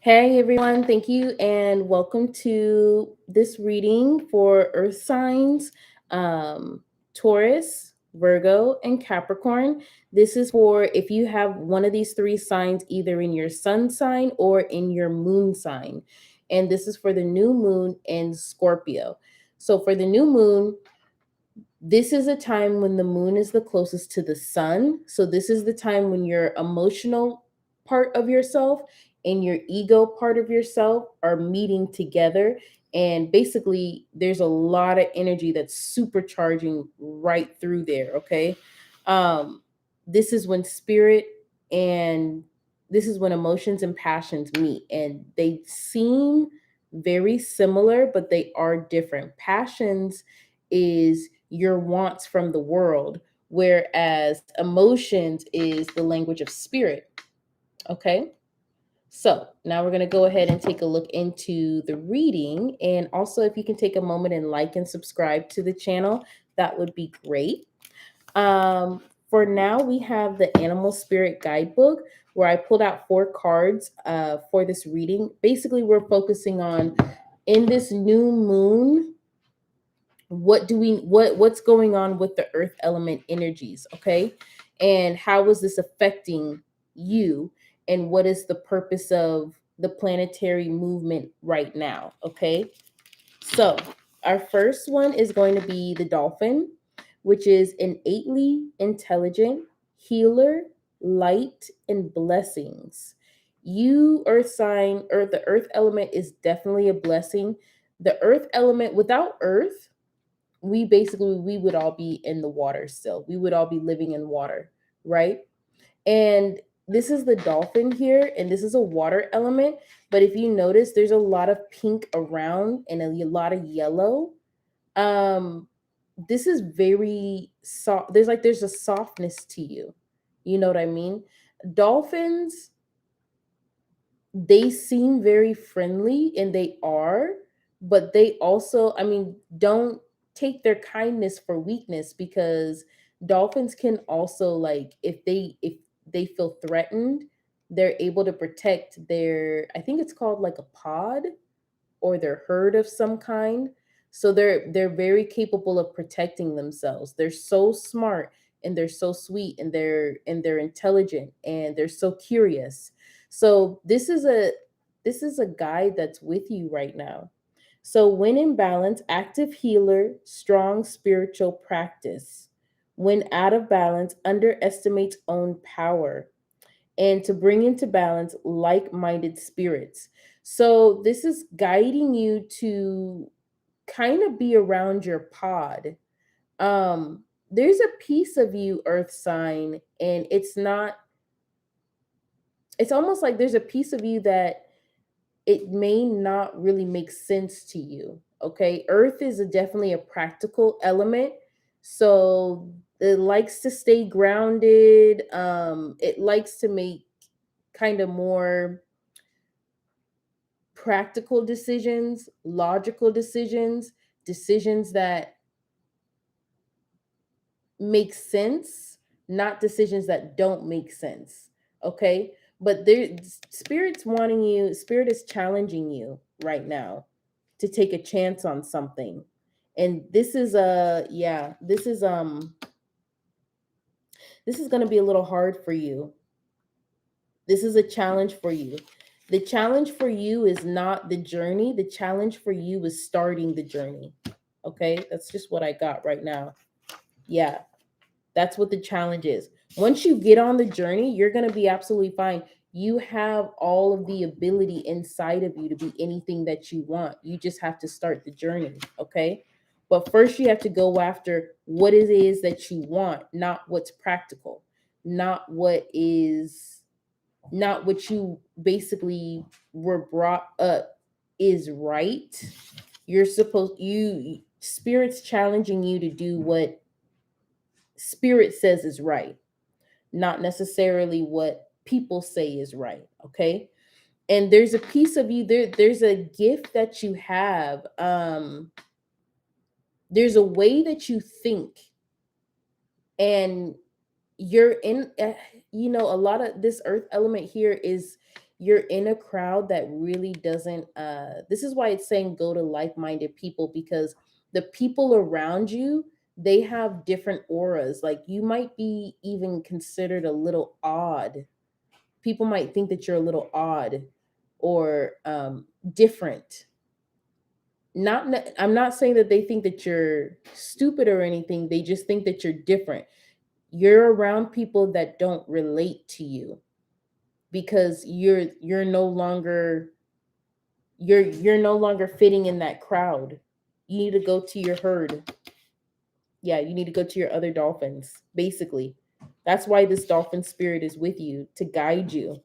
Hey everyone, thank you and welcome to this reading for Earth signs, Taurus, Virgo, and Capricorn. This is for if you have one of these three signs either in your sun sign or in your moon sign. And this is for the new moon in Scorpio. So for the new moon, this is a time when the moon is the closest to the sun. So this is the time when your emotional part of yourself and your ego part of yourself are meeting together. And basically, there's a lot of energy that's supercharging right through there. Okay. Um, this is when spirit and this is when emotions and passions meet, and they seem very similar, but they are different. Passions is your wants from the world, whereas emotions is the language of spirit. Okay. So now we're going to go ahead and take a look into the reading. And also, if you can take a moment and like and subscribe to the channel, that would be great. For now, we have the Animal Spirit Guidebook where I pulled out 4 cards for this reading. Basically, we're focusing on in this new moon, what's going on with the earth element energies, okay? And how is this affecting you, and what is the purpose of the planetary movement right now, okay? So our first one is going to be the dolphin, which is innately intelligent, healer, light, and blessings. You, earth sign, or the earth element is definitely a blessing. The earth element, without earth, we would all be in the water still. We would all be living in water, right? And this is the dolphin here, and this is a water element. But if you notice, there's a lot of pink around and a lot of yellow. Um, this is very soft. There's a softness to you. You know what I mean? Dolphins, they seem very friendly, and they are, but they also, I mean, don't take their kindness for weakness, because dolphins can also, like, if they feel threatened, they're able to protect their, I think it's called like a pod or their herd of some kind. So they're very capable of protecting themselves. They're so smart, and they're so sweet, and they're intelligent, and they're so curious. So this is a guide that's with you right now. So when in balance, active healer, strong spiritual practice. When out of balance, underestimates own power, and to bring into balance like-minded spirits. So this is guiding you to kind of be around your pod. There's a piece of you, earth sign, and it's almost like there's a piece of you that it may not really make sense to you. Okay, earth is definitely a practical element, so it likes to stay grounded. It likes to make kind of more practical decisions, logical decisions, decisions that make sense, not decisions that don't make sense. Okay? But there, spirit is challenging you right now to take a chance on something. And this is going to be a little hard for you. This is a challenge for you. The challenge for you is not the journey. The challenge for you is starting the journey. Okay? That's just what I got right now. Yeah, that's what the challenge is. Once you get on the journey, you're going to be absolutely fine. You have all of the ability inside of you to be anything that you want. You just have to start the journey. Okay? But first, you have to go after what it is that you want, not what's practical, not what is not what you basically were brought up is right. You're supposed you spirit's challenging you to do what spirit says is right, not necessarily what people say is right. Okay? And there's a piece of you there's a gift that you have. There's a way that you think, and you're in a lot of this earth element here is you're in a crowd that really doesn't this is why it's saying go to like-minded people, because the people around you, they have different auras. Like you might be even considered a little odd. People might think that you're a little odd or different. I'm not saying that they think that you're stupid or anything. They just think that you're different. You're around people that don't relate to you because you're no longer you're no longer fitting in that crowd. You need to go to your herd. Yeah, you need to go to your other dolphins, basically. That's why this dolphin spirit is with you, to guide you.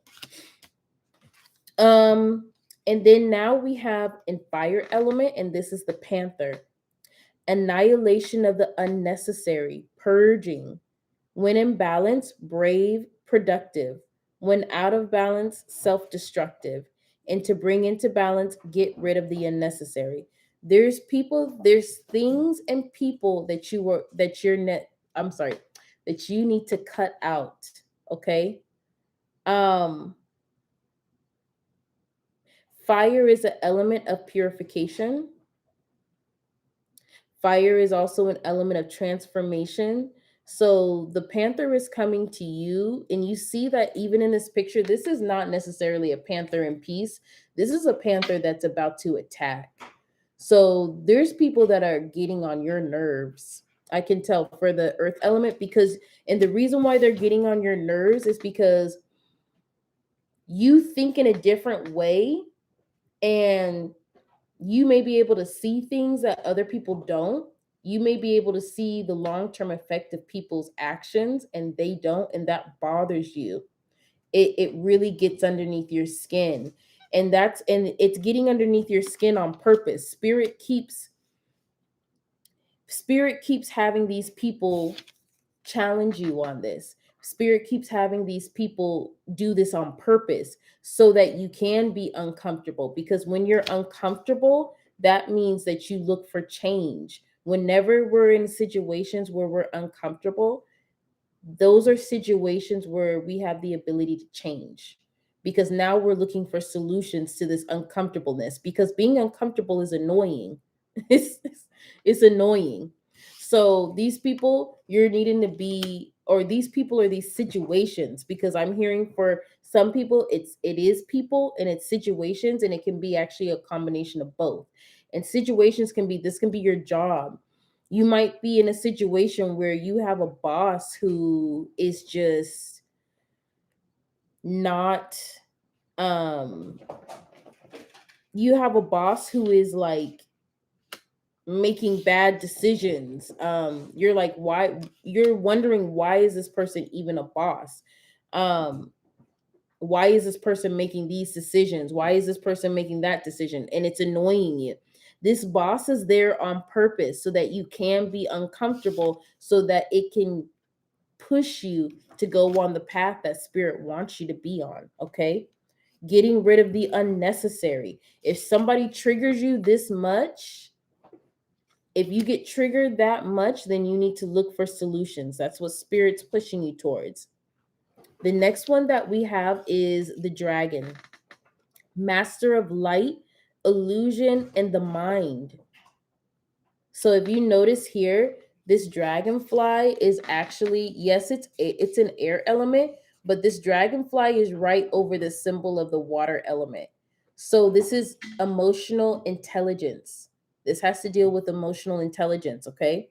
And then now we have in fire element, and this is the panther. Annihilation of the unnecessary, purging. When in balance, brave, productive. When out of balance, self destructive. And to bring into balance, get rid of the unnecessary. There's things and people that that you need to cut out. Okay. Um, Fire is an element of purification. Fire is also an element of transformation. So the panther is coming to you, and you see that even in this picture, this is not necessarily a panther in peace. This is a panther that's about to attack. So there's people that are getting on your nerves. I can tell for the earth element, because, and the reason why they're getting on your nerves is because you think in a different way, and you may be able to see things that other people don't. You may be able to see the long-term effect of people's actions and they don't, and that bothers you. It really gets underneath your skin. And it's getting underneath your skin on purpose. Spirit keeps having these people challenge you on this. Spirit keeps having these people do this on purpose so that you can be uncomfortable. Because when you're uncomfortable, that means that you look for change. Whenever we're in situations where we're uncomfortable, those are situations where we have the ability to change. Because now we're looking for solutions to this uncomfortableness. Because being uncomfortable is annoying. It's annoying. So these people you're needing to be, or these people, or these situations, because I'm hearing for some people it is people and it's situations, and it can be actually a combination of both. And situations can be, this can be your job. You might be in a situation where you have a boss who is just not um you have a boss who is like making bad decisions. You're like, why? You're wondering, why is this person even a boss? um why is this person making these decisions? Why is this person making that decision? And it's annoying you. This boss is there on purpose so that you can be uncomfortable, so that it can push you to go on the path that spirit wants you to be on. Okay, getting rid of the unnecessary. If somebody triggers you this much, if you get triggered that much, then you need to look for solutions. That's what spirit's pushing you towards. The next one that we have is the dragon. Master of light, illusion, and the mind. So if you notice here, this dragonfly is actually, yes, it's an air element, but this dragonfly is right over the symbol of the water element. So this is emotional intelligence. This has to deal with emotional intelligence, okay?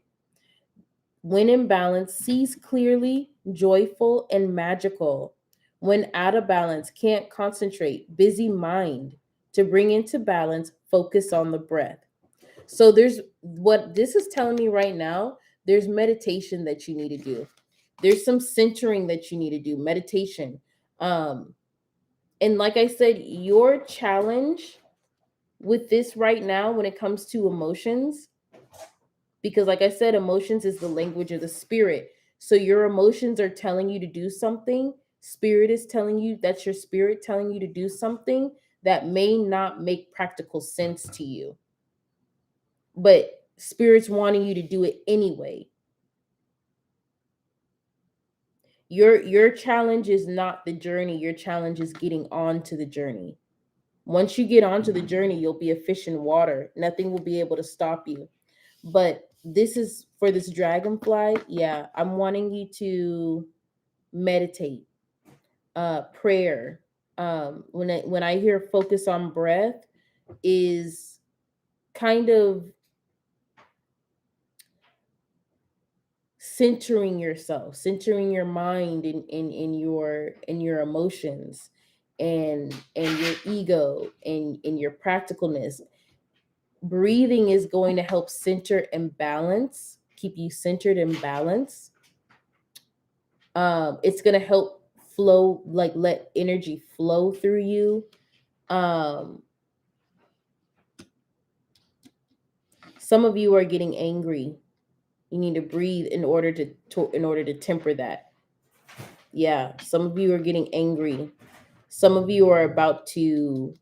When in balance, sees clearly, joyful, and magical. When out of balance, can't concentrate, busy mind. To bring into balance, focus on the breath. So there's what this is telling me right now. There's meditation that you need to do. There's some centering that you need to do, meditation. Um, and like I said, your challenge with this right now when it comes to emotions, because like I said, emotions is the language of the spirit. So your emotions are telling you to do something. Spirit is telling you, that's your spirit telling you to do something that may not make practical sense to you, but spirit's wanting you to do it anyway. Your challenge is not the journey. Your challenge is getting on to the journey. Once you get onto the journey, you'll be a fish in water. Nothing will be able to stop you. But this is for this dragonfly. Yeah, I'm wanting you to meditate, prayer. When I hear focus on breath, is kind of centering yourself, centering your mind in your emotions and your ego and your practicalness. Breathing is going to help center and balance, keep you centered and balanced. It's going to help flow, like let energy flow through you. Some of you are getting angry. You need to breathe in order to temper that. Yeah, some of you are getting angry. Some of you are about to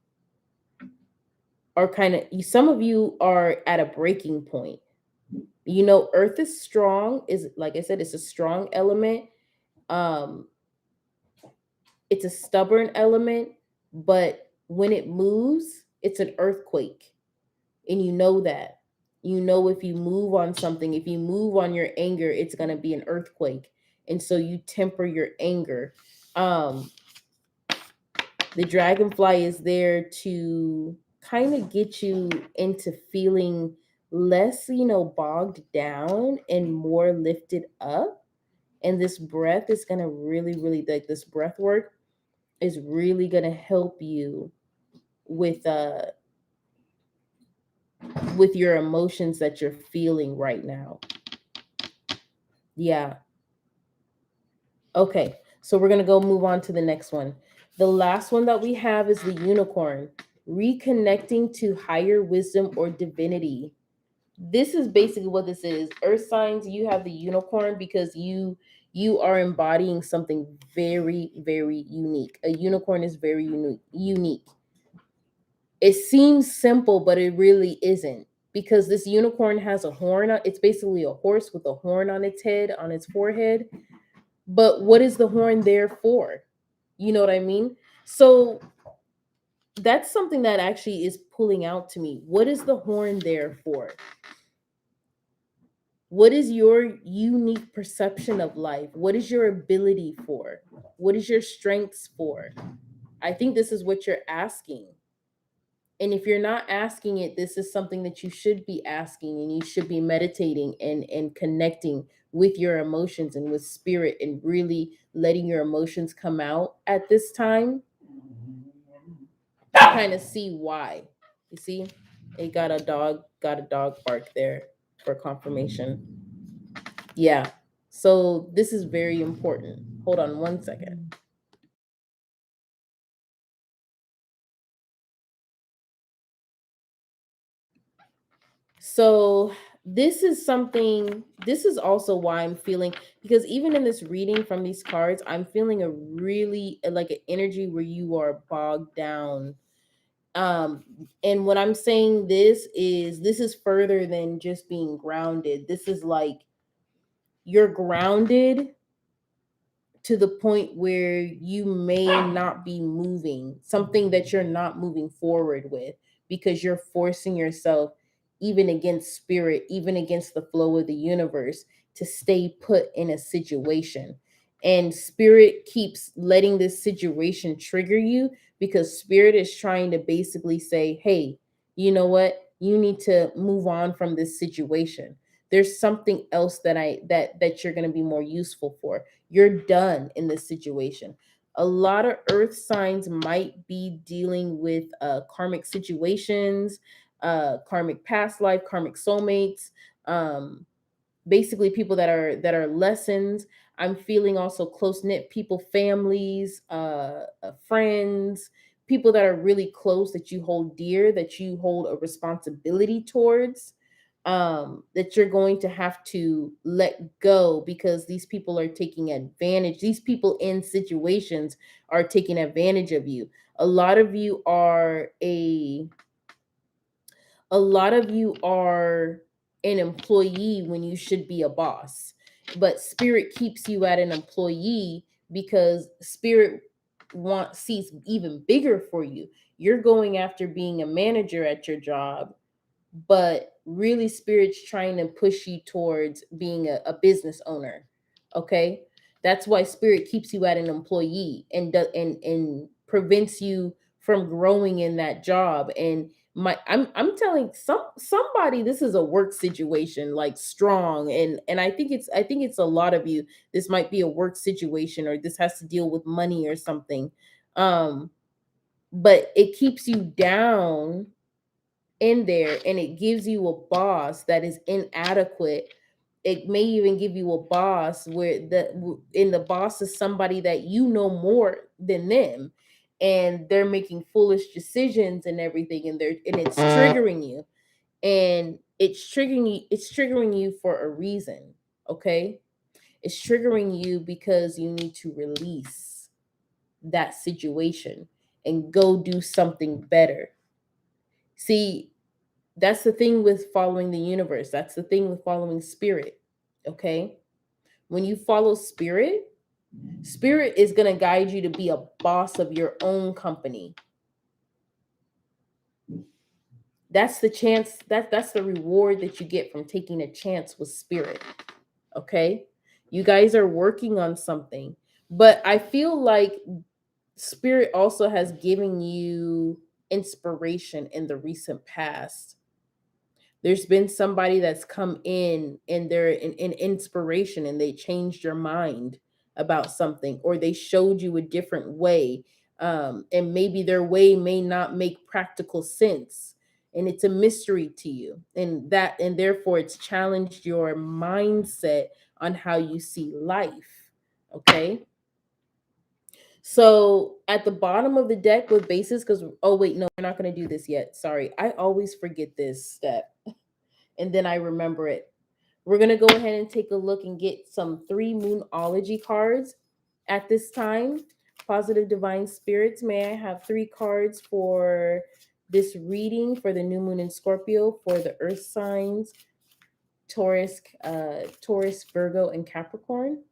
are kind of some of you are at a breaking point. You know, earth is strong, is like I said, it's a strong element. Um it's a stubborn element, but when it moves, it's an earthquake. And you know that. You know, if you move on something, if you move on your anger, it's going to be an earthquake. And so you temper your anger. Um the dragonfly is there to kind of get you into feeling less, bogged down and more lifted up. And this breath is going to really, like this breath work is really going to help you with your emotions that you're feeling right now. Yeah. Okay. So we're going to go move on to the next one. The last one that we have is the unicorn, reconnecting to higher wisdom or divinity. This is basically what this is. Earth signs, you have the unicorn because you are embodying something very, very unique. A unicorn is very unique. It seems simple, but it really isn't, because this unicorn has a horn. It's basically a horse with a horn on its head, on its forehead. But what is the horn there for? You know what I mean? So that's something that actually is pulling out to me. What is the horn there for? What is your unique perception of life? What is your ability for? What is your strengths for? I think this is what you're asking. And if you're not asking it, this is something that you should be asking, and you should be meditating and connecting with your emotions and with spirit and really letting your emotions come out at this time. Kind of see why. You see, it got a dog bark there for confirmation. Yeah. So this is very important. Hold on one second. So this is also why I'm feeling, because even in this reading from these cards, I'm feeling a really like an energy where you are bogged down. And what I'm saying, this is further than just being grounded. This is like you're grounded to the point where you may not be moving, something that you're not moving forward with, because you're forcing yourself, even against spirit, even against the flow of the universe, to stay put in a situation. And spirit keeps letting this situation trigger you, because spirit is trying to basically say, hey, you know what, you need to move on from this situation. There's something else that you're going to be more useful for. You're done in this situation. A lot of earth signs might be dealing with karmic situations, karmic past life, karmic soulmates, um, basically people that are lessons. I'm feeling also close knit people, families, friends, people that are really close, that you hold dear, that you hold a responsibility towards, that you're going to have to let go, because these people are taking advantage. These people in situations are taking advantage of you. A lot of you are a lot of you are an employee when you should be a boss. but spirit keeps you at an employee because spirit sees even bigger for you. You're going after being a manager at your job, but really spirit's trying to push you towards being a business owner. Okay, that's why spirit keeps you at an employee and prevents you from growing in that job. And I'm telling somebody this is a work situation, like strong. And I think it's a lot of you. This might be a work situation, or this has to deal with money or something. um but it keeps you down in there, and it gives you a boss that is inadequate. It may even give you a boss where the boss is somebody that you know more than them, and they're making foolish decisions and everything, and it's triggering you. And it's triggering you for a reason. Okay, it's triggering you because you need to release that situation and go do something better. See, that's the thing with following the universe. That's the thing with following spirit. Okay? When you follow spirit, spirit is going to guide you to be a boss of your own company. That's the chance, that's the reward that you get from taking a chance with spirit. Okay? You guys are working on something. But I feel like spirit also has given you inspiration in the recent past. There's been somebody that's come in and they're an inspiration, and they changed your mind about something, or they showed you a different way. And maybe their way may not make practical sense, and it's a mystery to you, and therefore it's challenged your mindset on how you see life. Okay, so at the bottom of the deck with bases, because oh wait, no, we're not going to do this yet. Sorry, I always forget this step and then I remember it. We're going to go ahead and take a look and get some 3 Moonology cards at this time. Positive Divine Spirits, may I have 3 cards for this reading for the new moon in Scorpio, for the earth signs, Taurus, Virgo, and Capricorn?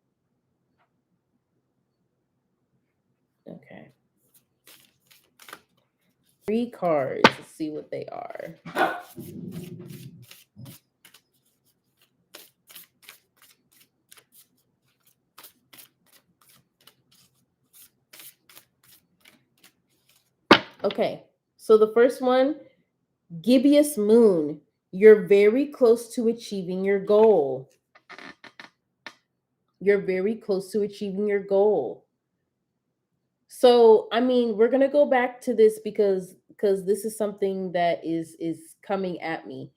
Okay. 3 cards. Let's see what they are. Okay. So the first one, gibbous moon. You're very close to achieving your goal. You're very close to achieving your goal. So, I mean, we're going to go back to this because this is something that is coming at me,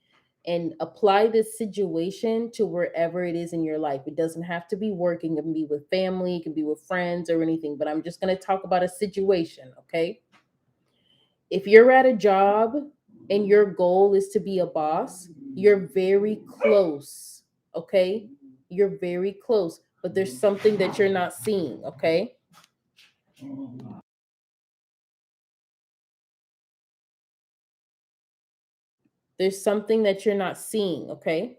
and apply this situation to wherever it is in your life. It doesn't have to be working, it can be with family, it can be with friends or anything, but I'm just going to talk about a situation, okay? If you're at a job and your goal is to be a boss, you're very close, okay? You're very close, but there's something that you're not seeing, okay? There's something that you're not seeing, okay?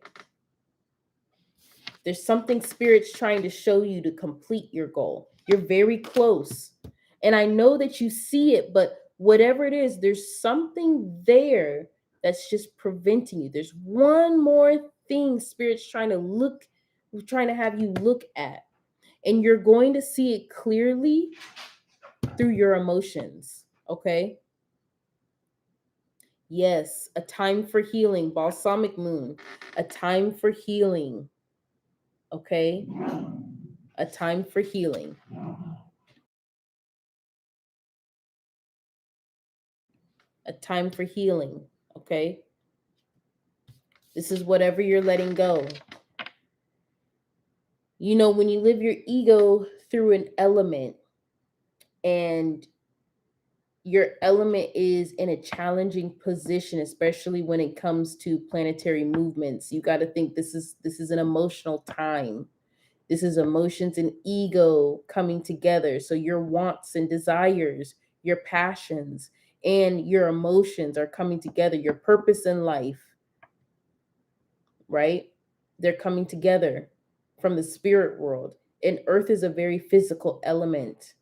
There's something spirit's trying to show you to complete your goal. You're very close. And I know that you see it, but whatever it is, there's something there that's just preventing you. There's one more thing spirit's trying to have you look at. And you're going to see it clearly through your emotions, okay? Yes, a time for healing, balsamic moon, a time for healing, okay? A time for healing. A time for healing, okay? This is whatever you're letting go. You know, when you live your ego through an element, and your element is in a challenging position, especially when it comes to planetary movements, you got to think this is an emotional time. This is emotions and ego coming together. So your wants and desires, your passions, and your emotions are coming together. Your purpose in life, right? They're coming together. from the spirit world. And earth is a very physical element.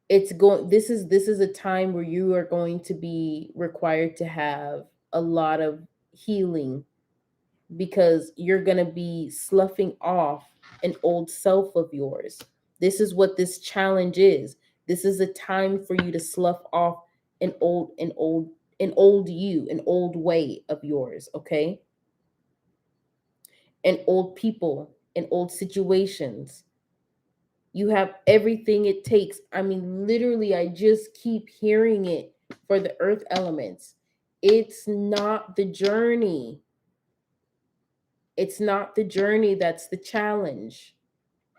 This is a time where you are going to be required to have a lot of healing, because you're going to be sloughing off an old self of yours. This is what this challenge is. This is a time for you to slough off an old you, an old way of yours, okay? And old people and old situations. You have everything it takes. I mean, literally, I just keep hearing it for the earth elements. It's not the journey. It's not the journey that's the challenge.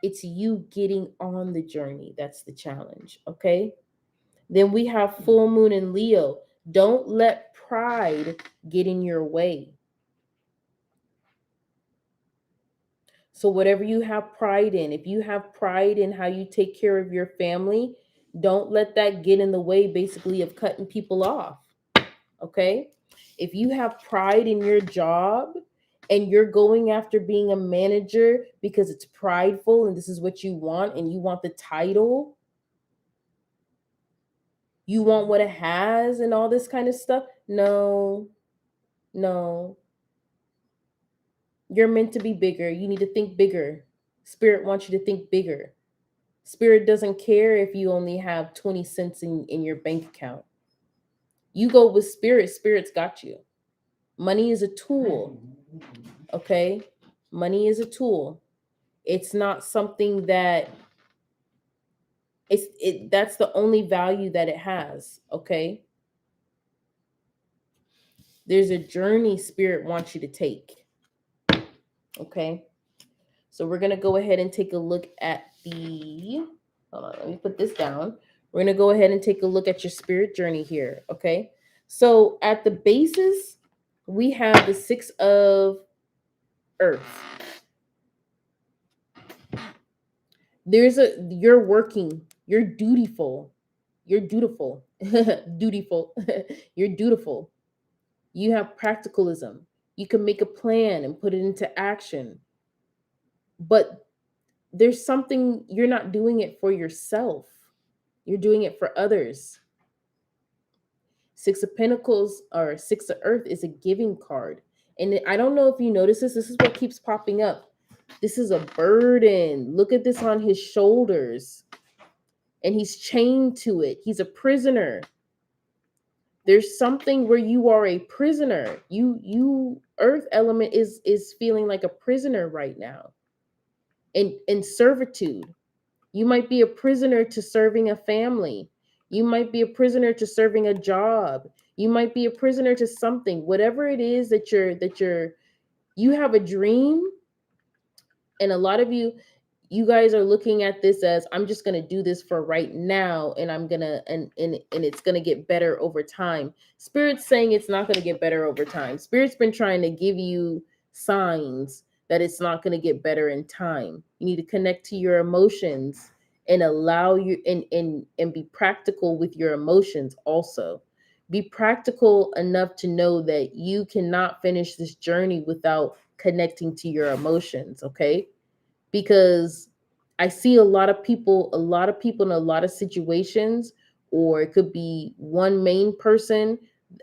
It's you getting on the journey that's the challenge, okay? Then we have full moon in Leo. Don't let pride get in your way. So whatever you have pride in, if you have pride in how you take care of your family, don't let that get in the way basically of cutting people off. Okay? If you have pride in your job and you're going after being a manager because it's prideful and this is what you want and you want the title, you want what it has and all this kind of stuff. No, no. You're meant to be bigger. You need to think bigger. Spirit wants you to think bigger. Spirit doesn't care if you only have 20 cents in your bank account. You go with spirit, spirit's got you. Money is a tool, okay? Money is a tool. It's not something that that's the only value that it has, okay? There's a journey spirit wants you to take, okay? So we're going to go ahead and take a look at hold on, let me put this down. We're going to go ahead and take a look at your spirit journey here, okay? So at the basis, we have the 6 of Earth. You're working, you're dutiful. You're dutiful. Dutiful. You're dutiful. You have practicalism. You can make a plan and put it into action. But there's something, you're not doing it for yourself. You're doing it for others. 6 of Pentacles or 6 of Earth is a giving card. And I don't know if you notice this. This is what keeps popping up. This is a burden. Look at this on his shoulders. And he's chained to it. He's a prisoner. There's something where you are a prisoner. You Earth element is feeling like a prisoner right now. In servitude. You might be a prisoner to serving a family. You might be a prisoner to serving a job. You might be a prisoner to something. Whatever it is that you have a dream, and a lot of you guys are looking at this as, I'm just going to do this for right now, and I'm going to and it's going to get better over time. Spirit's saying it's not going to get better over time. Spirit's been trying to give you signs that it's not going to get better in time. You need to connect to your emotions and allow you and be practical with your emotions also. Be practical enough to know that you cannot finish this journey without connecting to your emotions, okay? Because I see a lot of people in a lot of situations, or it could be one main person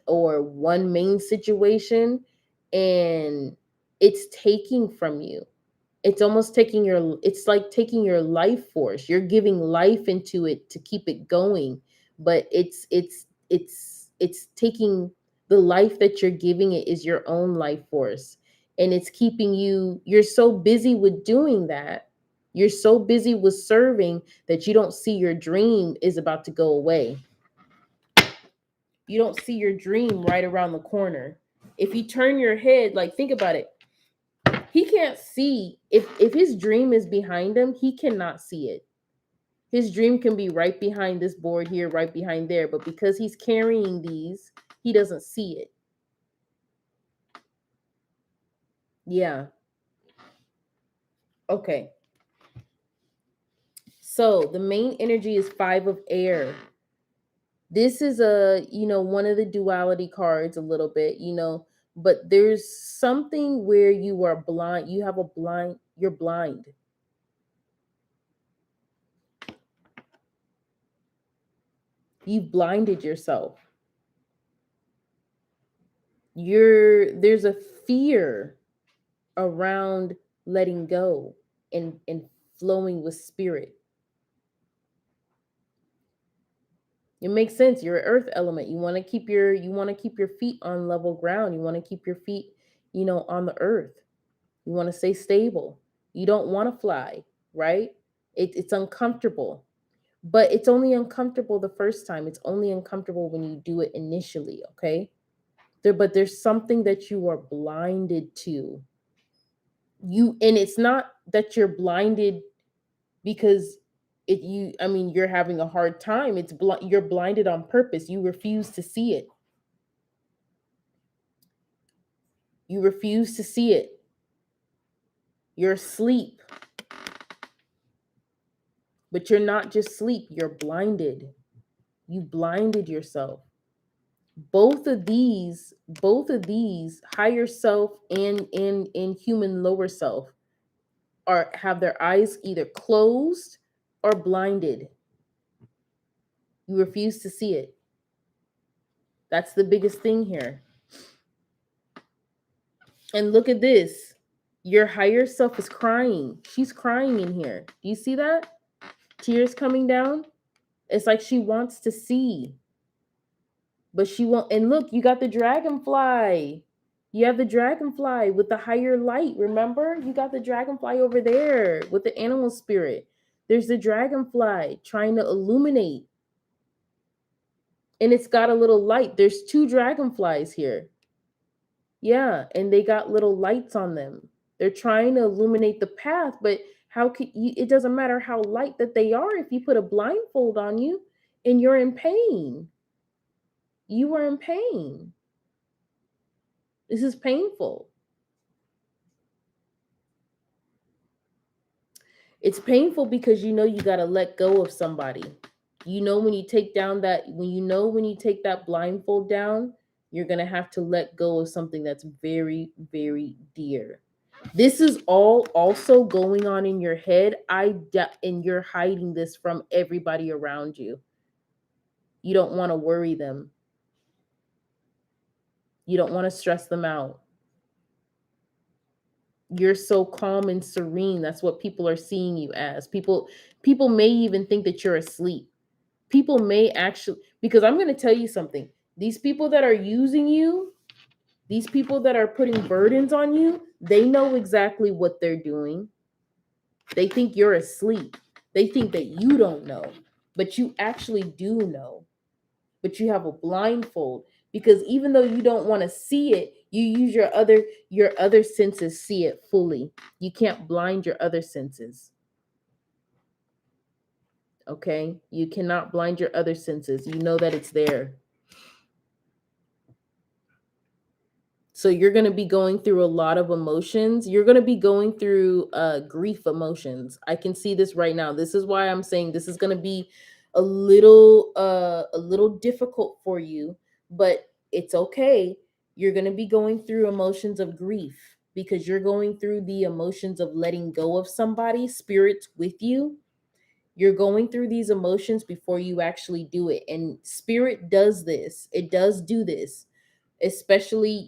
or one main situation, and it's taking from you. It's almost it's like taking your life force. You're giving life into it to keep it going, but it's taking the life that you're giving it is your own life force, and it's keeping you're so busy with doing that. You're so busy with serving that you don't see your dream is about to go away. You don't see your dream right around the corner. If you turn your head, like, think about it. He can't see, if his dream is behind him, he cannot see it. His dream can be right behind this board here, right behind there, but because he's carrying these, he doesn't see it. Yeah. Okay. So the main energy is 5 of air. This is one of the duality cards a little bit, but there's something where you are blind. You're blind. You've blinded yourself. There's a fear around letting go and flowing with spirit. It makes sense. You're an earth element. You want to keep your feet on level ground. You want to keep your feet, on the earth. You want to stay stable. You don't want to fly, right? It's uncomfortable. But it's only uncomfortable the first time. It's only uncomfortable when you do it initially, okay? But there's something that you are blinded to. And it's not that you're blinded because you're having a hard time. You're blinded on purpose. You refuse to see it. You refuse to see it. You're asleep. But you're not just asleep, you're blinded. You blinded yourself. Both of these higher self and human lower self have their eyes either closed or blinded. You refuse to see it. That's the biggest thing here. And look at this. Your higher self is crying. She's crying in here. Do you see that? Tears coming down. It's like she wants to see, but she won't. And look, you got the dragonfly. You have the dragonfly with the higher light. Remember? You got the dragonfly over there with the animal spirit. There's the dragonfly trying to illuminate. And it's got a little light. There's two dragonflies here. Yeah, and they got little lights on them. They're trying to illuminate the path, but how could you, it doesn't matter how light that they are if you put a blindfold on you and you're in pain. You are in pain. This is painful. It's painful because you got to let go of somebody. When you take that blindfold down, you're going to have to let go of something that's very, very dear. This is all also going on in your head. And you're hiding this from everybody around you. You don't want to worry them. You don't want to stress them out. You're so calm and serene. That's what people are seeing you as. People may even think that you're asleep. People may actually, because I'm going to tell you something. These people that are using you, these people that are putting burdens on you, they know exactly what they're doing. They think you're asleep. They think that you don't know, but you actually do know. But you have a blindfold because even though you don't want to see it, you use your other senses see it fully. You can't blind your other senses. Okay? You cannot blind your other senses. You know that it's there. So you're going to be going through a lot of emotions. You're going to be going through grief emotions. I can see this right now. This is why I'm saying this is going to be a little difficult for you, but it's okay. You're going to be going through emotions of grief because you're going through the emotions of letting go of somebody, spirits with you. You're going through these emotions before you actually do it. And spirit does this. It does do this. Especially,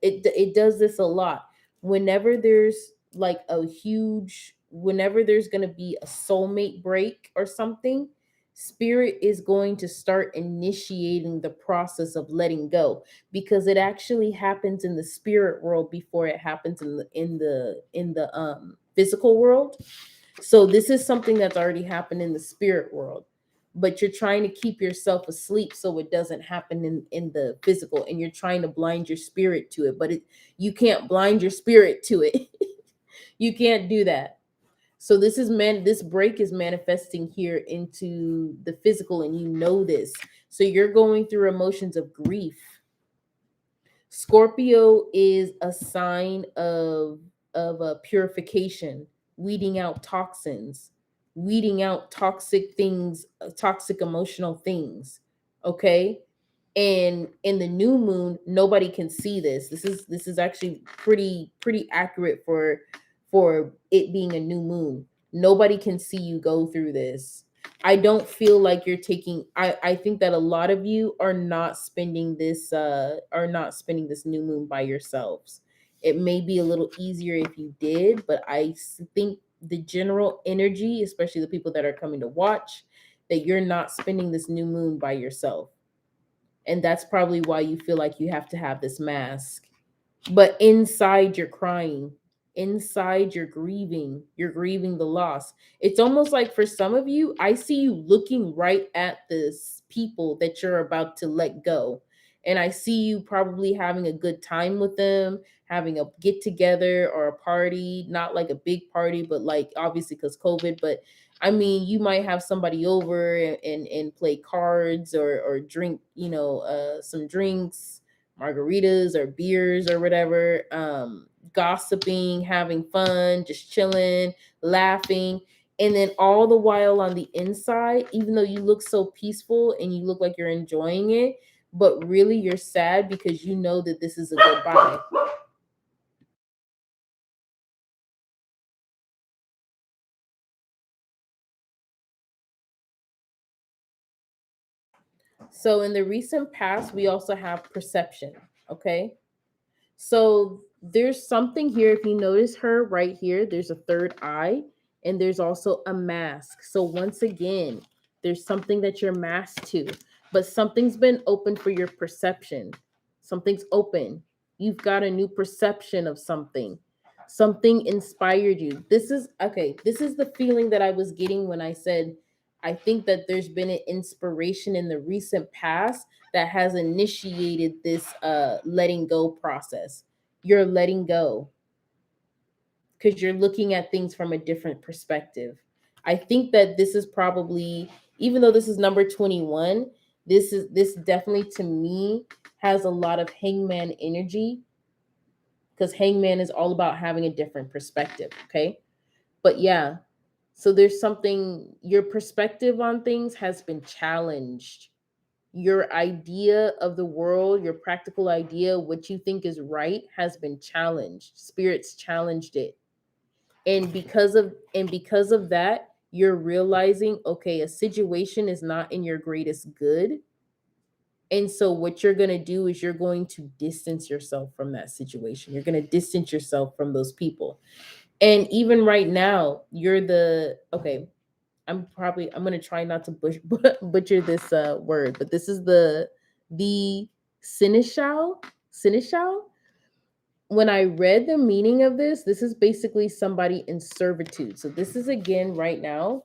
it does this a lot. Whenever there's like whenever there's going to be a soulmate break or something, spirit is going to start initiating the process of letting go because it actually happens in the spirit world before it happens in the physical world. So this is something that's already happened in the spirit world, but you're trying to keep yourself asleep so it doesn't happen in the physical, and you're trying to blind your spirit to it, but you can't blind your spirit to it. You can't do that. So this break is manifesting here into the physical, and you know this. So you're going through emotions of grief. Scorpio is a sign of a purification, weeding out toxins, weeding out toxic things, toxic emotional things. Okay? And in the new moon, nobody can see this. This is actually pretty accurate for it being a new moon. Nobody can see you go through this. I don't feel like you're taking, I think that a lot of you are not spending this new moon by yourselves. It may be a little easier if you did, but think the general energy, especially the people that are coming to watch, that you're not spending this new moon by yourself. And that's probably why you feel like you have to have this mask. But inside you're crying. Inside you're grieving the loss. It's almost like for some of you, I see you looking right at this people that you're about to let go. And I see you probably having a good time with them, having a get together or a party, not like a big party, but like obviously because COVID, but I mean, you might have somebody over and play cards or drink, some drinks, margaritas or beers or whatever, gossiping, having fun, just chilling, laughing. And then all the while on the inside, even though you look so peaceful and you look like you're enjoying it, but really you're sad because you know that this is a goodbye. So in the recent past, we also have perception. Okay. So there's something here. If you notice her right here, there's a third eye and there's also a mask. So once again, there's something that you're masked to, but something's been open for your perception. Something's open. You've got a new perception of something. Something inspired you. This is okay. This is the feeling that I was getting when I said, I think that there's been an inspiration in the recent past that has initiated this letting go process. You're letting go because you're looking at things from a different perspective. I think that this is probably, even though this is number 21, this definitely to me has a lot of hangman energy, because hangman is all about having a different perspective. Okay. But yeah, so there's something, your perspective on things has been challenged. Your idea of the world, your practical idea, what you think is right, has been challenged. Spirits challenged it. And because of that, you're realizing, okay, a situation is not in your greatest good. And so what you're going to do is you're going to distance yourself from that situation. You're going to distance yourself from those people. And even right now, you're the okay, I'm gonna try not to butcher this word, but this is the seneschal. When I read the meaning of this is basically somebody in servitude. So this is again right now,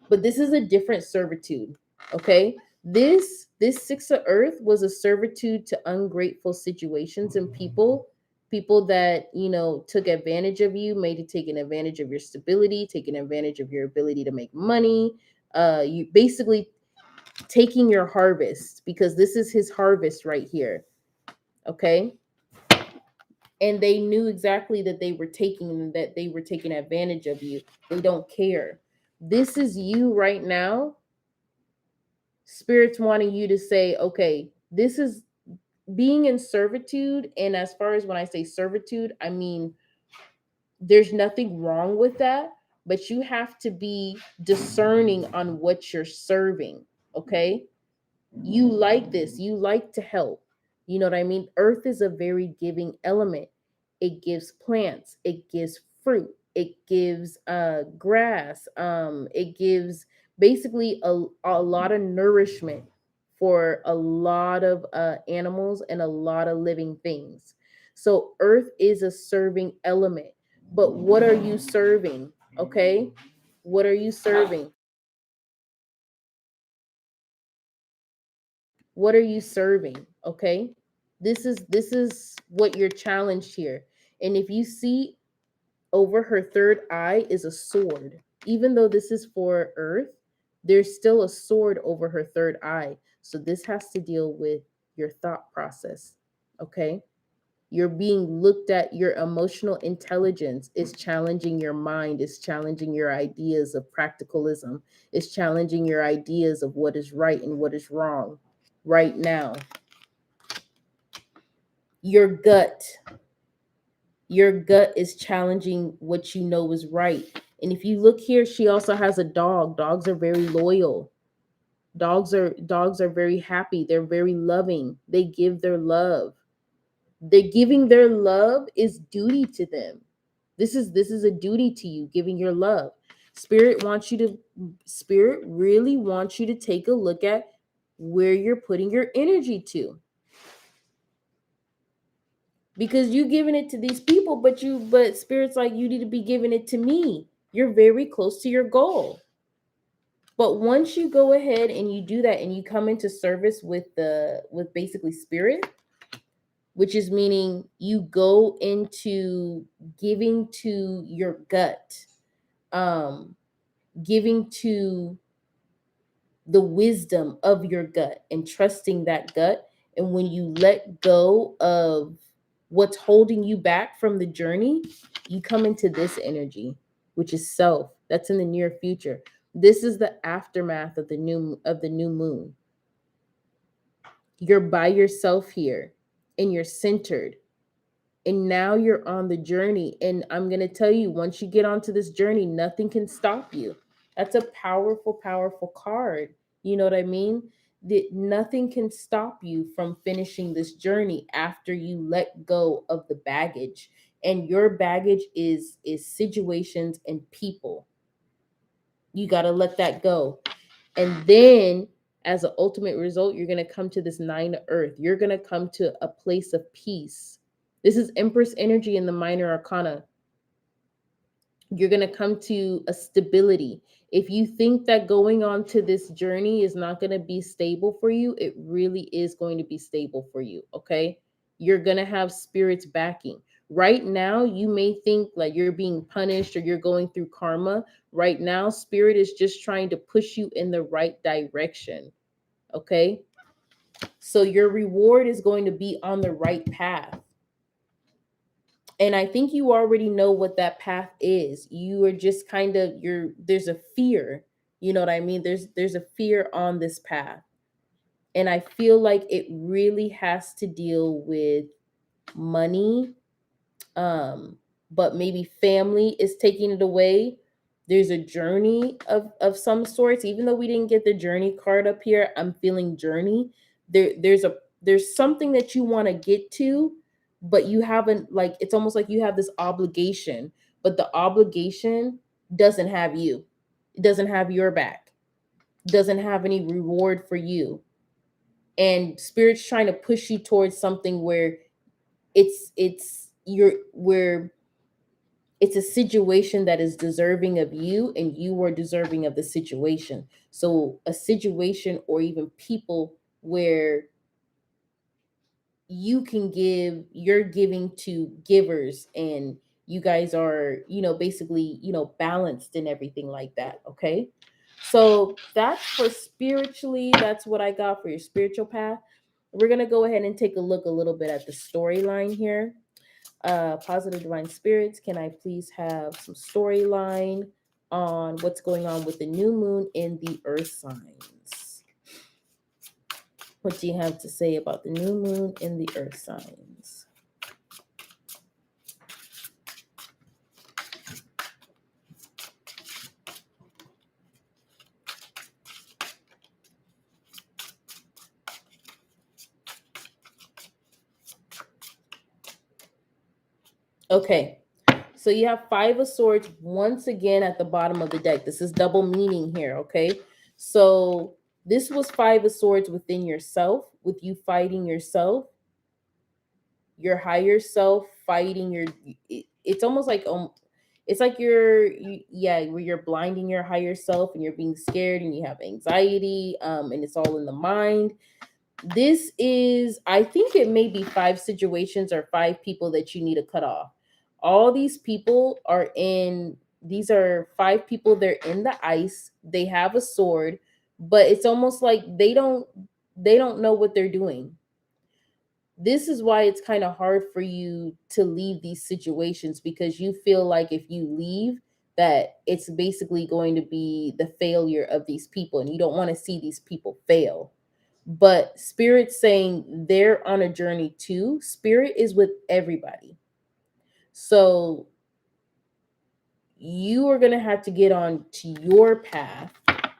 but this is a different servitude. Okay, this six of earth was a servitude to ungrateful situations and people that took advantage of you, made it taking advantage of your stability, taking advantage of your ability to make money. You basically taking your harvest, because this is his harvest right here. Okay, and they knew exactly that they were taking advantage of you. They don't care. This is you right now. Spirits wanting you to say, okay, this is being in servitude. And as far as when I say servitude, I mean there's nothing wrong with that, but you have to be discerning on what you're serving. Okay, you like this, you like to help. You know what I mean? Earth is a very giving element. It gives plants, it gives fruit, it gives grass, it gives basically a lot of nourishment for a lot of animals and a lot of living things. So earth is a serving element. But what are you serving? Okay, what are you serving? What are you serving? Okay, this is what you're challenged here. And if you see, over her third eye is a sword. Even though this is for earth, there's still a sword over her third eye. So this has to deal with your thought process. Okay, you're being looked at. Your emotional intelligence is challenging your mind, is challenging your ideas of practicalism, is challenging your ideas of what is right and what is wrong. right now. Your gut is challenging what you know is right. And if you look here, she also has a dog. Dogs are very loyal. Dogs are very happy. They're very loving. They give their love. They're giving their love is duty to them. This is a duty to you, giving your love. Spirit really wants you to take a look at where you're putting your energy to. Because you giving it to these people, but Spirit's like, you need to be giving it to me. You're very close to your goal. But once you go ahead and you do that and you come into service with basically Spirit, which is meaning you go into giving to your gut, giving to the wisdom of your gut and trusting that gut. And when you let go of what's holding you back from the journey, you come into this energy, which is self. That's in the near future. This is the aftermath of the new moon. You're by yourself here and you're centered. And now you're on the journey. And I'm going to tell you, once you get onto this journey, nothing can stop you. That's a powerful, powerful card. You know what I mean? That nothing can stop you from finishing this journey after you let go of the baggage. And your baggage is situations and people. You got to let that go. And then as an ultimate result, you're going to come to this 9 of earth. You're going to come to a place of peace. This is Empress energy in the minor arcana. You're going to come to a stability. If you think that going on to this journey is not going to be stable for you, it really is going to be stable for you, okay? You're going to have Spirit's backing. Right now, you may think like you're being punished or you're going through karma. Right now, Spirit is just trying to push you in the right direction, okay? So your reward is going to be on the right path. And I think you already know what that path is. You are just kind of there's a fear, you know what I mean? There's a fear on this path. And I feel like it really has to deal with money. But maybe family is taking it away. There's a journey of some sorts. Even though we didn't get the journey card up here, I'm feeling journey. There's something that you want to get to, but you haven't, like, it's almost like you have this obligation, but the obligation doesn't have you. It doesn't have your back. It doesn't have any reward for you. And Spirit's trying to push you towards something where it's a situation that is deserving of you and you are deserving of the situation. So a situation or even people where you're giving to givers and you guys are, basically, balanced and everything like that. Okay. So that's for spiritually. That's what I got for your spiritual path. We're going to go ahead and take a look a little bit at the storyline here. Positive divine spirits, can I please have some storyline on what's going on with the new moon in the earth signs? What do you have to say about the new moon in the earth signs? Okay, so you have 5 of swords once again at the bottom of the deck. This is double meaning here, okay? So this was 5 of swords within yourself, with you fighting yourself, your higher self fighting it's almost like it's like where you're blinding your higher self and you're being scared and you have anxiety, and it's all in the mind. This is, I think it may be 5 situations or 5 people that you need to cut off. All these people these are 5 people. They're in the ice. They have a sword, but it's almost like they don't know what they're doing. This is why it's kind of hard for you to leave these situations, because you feel like if you leave, that it's basically going to be the failure of these people and you don't want to see these people fail. but Spirit's saying they're on a journey too. Spirit is with everybody. So you are going to have to get on to your path,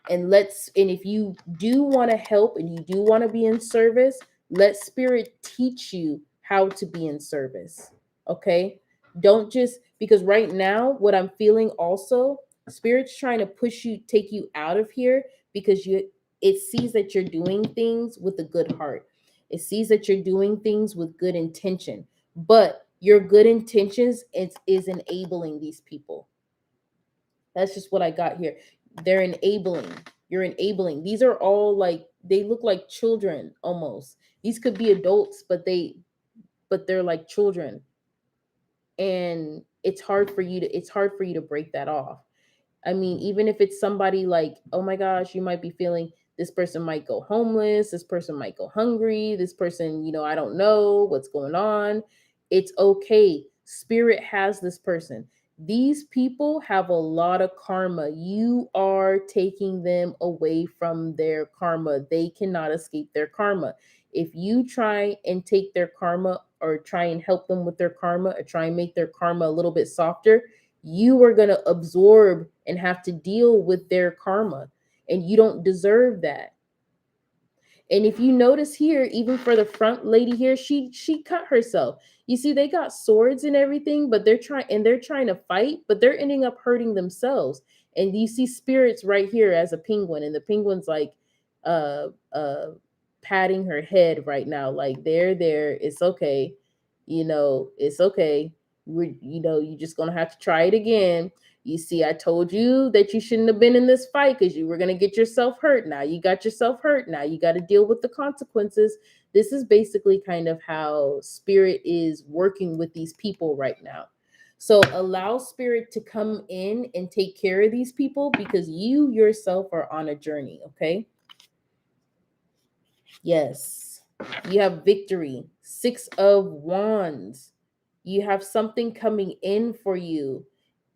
and if you do want to help and you do want to be in service, let Spirit teach you how to be in service. Okay? Don't just, because right now what I'm feeling also, Spirit's trying to take you out of here, because it sees that you're doing things with a good heart. It sees that you're doing things with good intention, but your good intentions is enabling these people. That's just what I got here. They're enabling. You're enabling. These are all like, they look like children almost. These could be adults, but they're like children. And it's hard for you to break that off. I mean, even if it's somebody like, oh my gosh, you might be feeling this person might go homeless, this person might go hungry, this person, I don't know what's going on. It's okay. Spirit has this person. These people have a lot of karma. You are taking them away from their karma. They cannot escape their karma. If you try and take their karma, or try and help them with their karma, or try and make their karma a little bit softer, you are going to absorb and have to deal with their karma, and you don't deserve that. And if you notice here, even for the front lady here, she cut herself. You see, they got swords and everything, but they're trying to fight, but they're ending up hurting themselves. And you see Spirits right here as a penguin, and the penguin's like uh uh patting her head right now, like, there, it's okay, it's okay. You're just gonna have to try it again. You see, I told you that you shouldn't have been in this fight, because you were going to get yourself hurt. Now you got yourself hurt. Now you got to deal with the consequences. This is basically kind of how Spirit is working with these people right now. So allow Spirit to come in and take care of these people, because you yourself are on a journey, okay? Yes. You have victory. 6 of Wands. You have something coming in for you.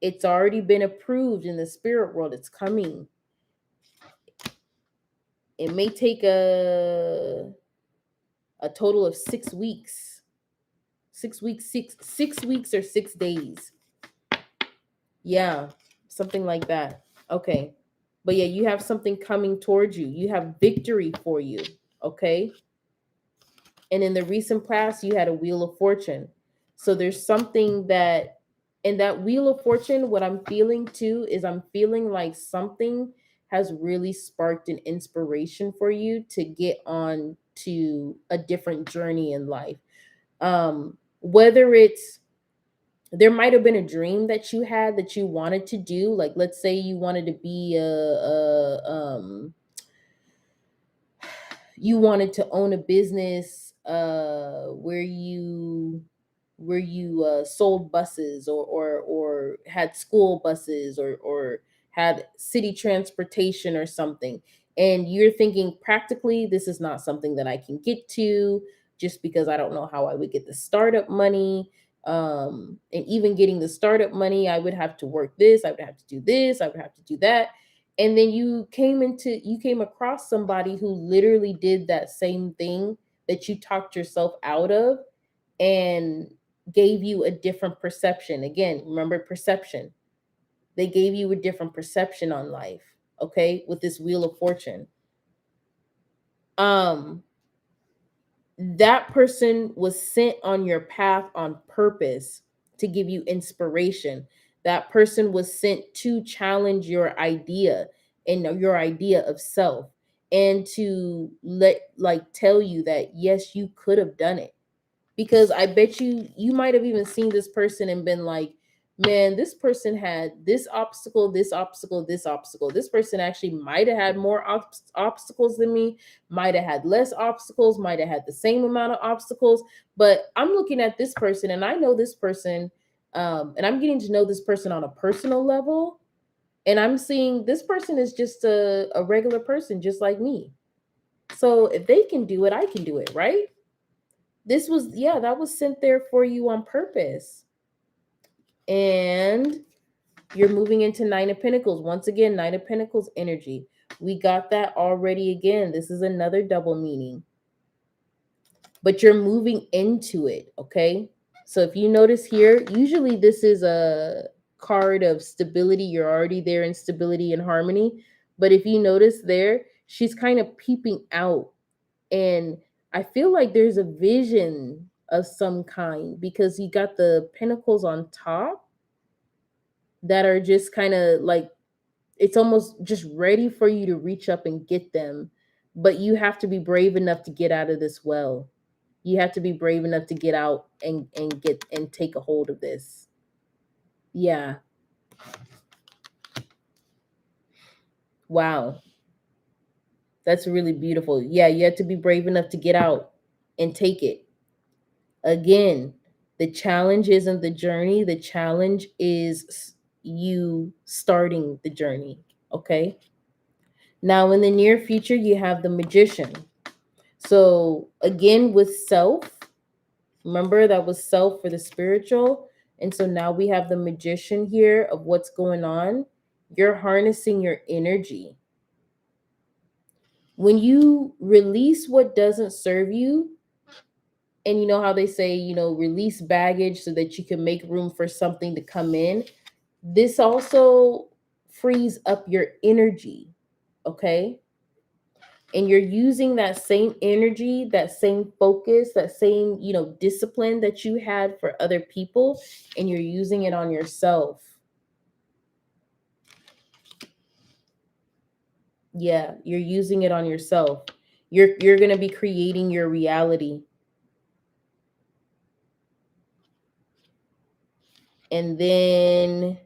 It's already been approved in the spirit world. It's coming. It may take a total of 6 weeks. 6 weeks, 6 weeks or 6 days. Yeah, something like that. Okay. But yeah, you have something coming towards you. You have victory for you. Okay. And in the recent past, you had a Wheel of Fortune. So there's something that, in that Wheel of Fortune, what I'm feeling too is I'm feeling like something has really sparked an inspiration for you to get on to a different journey in life. Whether it's, there might have been a dream that you had that you wanted to do. Like, let's say you wanted to be you wanted to own a business where you sold buses, or had school buses, or had city transportation or something, and you're thinking, practically, this is not something that I can get to, just because I don't know how I would get the startup money. And even getting the startup money, I would have to work this, I would have to do this, I would have to do that. And then you came across somebody who literally did that same thing that you talked yourself out of, and gave you a different perception. Again, remember, perception. They gave you a different perception on life, okay, with this Wheel of Fortune. That person was sent on your path on purpose to give you inspiration. That person was sent to challenge your idea and your idea of self, and to tell you that yes, you could have done it. Because I bet you might have even seen this person and been like, man, this person had this obstacle, this obstacle, this obstacle. This person actually might have had more obstacles than me, might have had less obstacles, might have had the same amount of obstacles. But I'm looking at this person, and I know this person, and I'm getting to know this person on a personal level. And I'm seeing this person is just a regular person, just like me. So if they can do it, I can do it, right? That was sent there for you on purpose. And You're moving into Nine of Pentacles. Once again, Nine of Pentacles energy. We got that already again. This is another double meaning. But you're moving into it, okay? So if you notice here, usually this is a card of stability. You're already there in stability and harmony. But if you notice there, she's kind of peeping out. And I feel like there's a vision of some kind because you got the pentacles on top that are just kind of like, it's almost just ready for you to reach up and get them. But you have to be brave enough to get out of this well. You have to be brave enough to get out and get and take a hold of this. Yeah. Wow. That's really beautiful. Yeah, you have to be brave enough to get out and take it. Again, the challenge isn't the journey. The challenge is you starting the journey. Okay. Now, in the near future, you have the Magician. So, again, with self, remember that was self for the spiritual. And so now we have the Magician here of what's going on. You're harnessing your energy. When you release what doesn't serve you, and you know how they say, release baggage so that you can make room for something to come in, this also frees up your energy. Okay. And you're using that same energy, that same focus, that same, discipline that you had for other people, and you're using it on yourself. Yeah, you're using it on yourself. You're going to be creating your reality. And then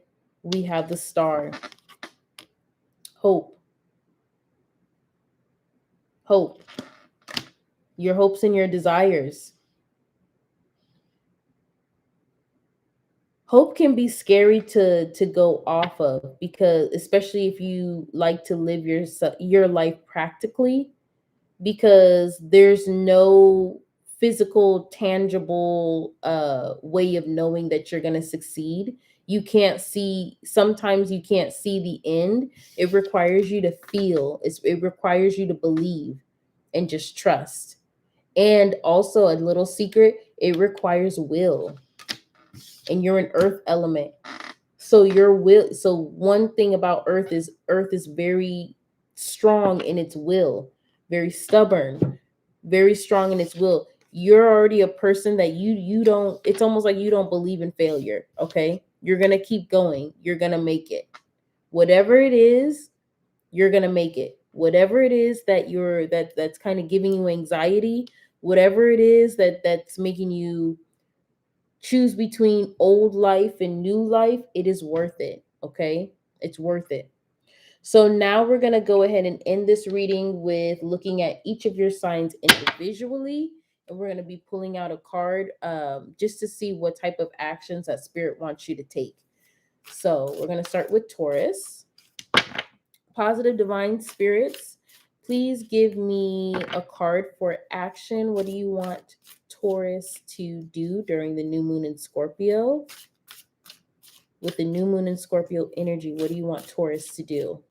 we have the Star. Hope. Hope. Your hopes and your desires. Hope can be scary to go off of, because especially if you like to live your life practically, because there's no physical tangible way of knowing that you're going to succeed. Sometimes you can't see the end. It requires you to feel. It requires you to believe and just trust. And also, a little secret, it requires will. And you're an earth element. So one thing about earth is very strong in its will, very stubborn, very strong in its will. You're already a person that you don't, it's almost like you don't believe in failure. Okay. You're going to keep going. You're going to make it. Whatever it is, you're going to make it. Whatever it is that's kind of giving you anxiety, whatever it is that's making you choose between old life and new life, it is worth it. Okay. It's worth it. So now we're going to go ahead and end this reading with looking at each of your signs individually. And we're going to be pulling out a card just to see what type of actions that Spirit wants you to take. So we're going to start with Taurus. Positive divine spirits, please give me a card for action. What do you want Taurus to do during the new moon in Scorpio? With the new moon in Scorpio energy, what do you want Taurus to do?